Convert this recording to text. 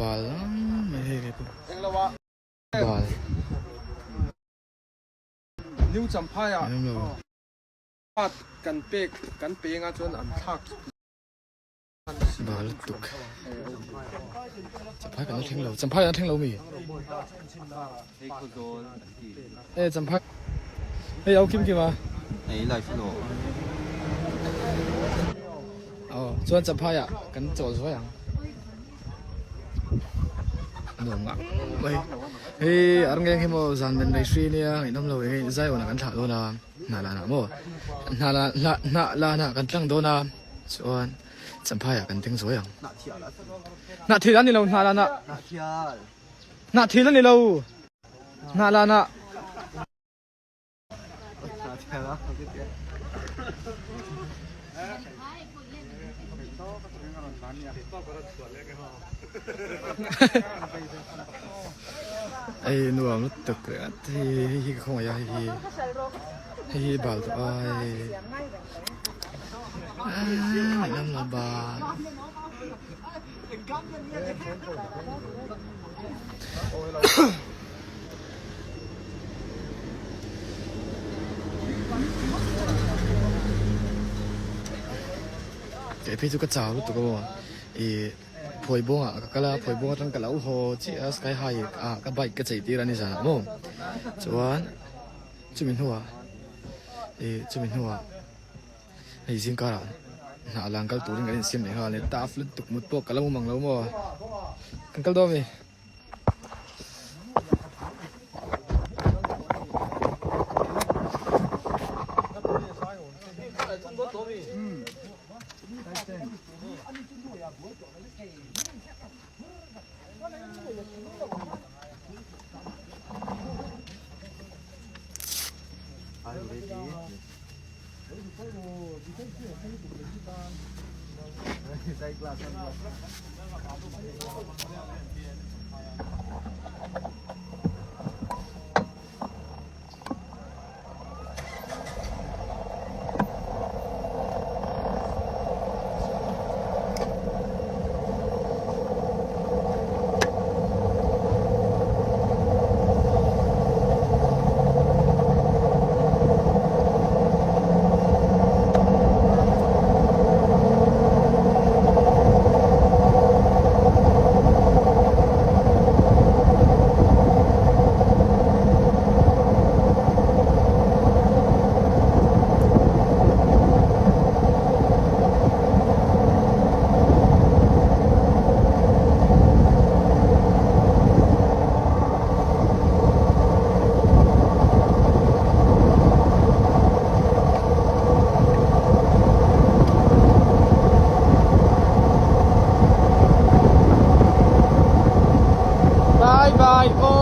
bal mai he ko bal new champaya em lo pat kan pe nga chon an thak bal tuk champhai kan theng lo mi champhai au kim ki ma ấy lại xin lỗi chuan champhai kan chol zo yang no nga hei arnge hemo zan men nei sri nia inam lo e zai ona kan tha do na na la mo na kan tlang do na chuan champhai kan ting zo yang na thil ani lo na la na thil ani lo na la na ai nuông lúc thực rồi thì không phải thì bảo tụi ai năm là bà cái phía trước cái chảo lúc tụi cô phơi bông cái là phơi bông trong cái lẩu hồ chỉ cái hai cái bạch cái chạy tira này sao không chuan chú mình hùa hay xin cả nãy lang cái tủ cái xem này ha này ta flip tục một bộ cái lẩu măng lẩu mà cái đó mi bye bye.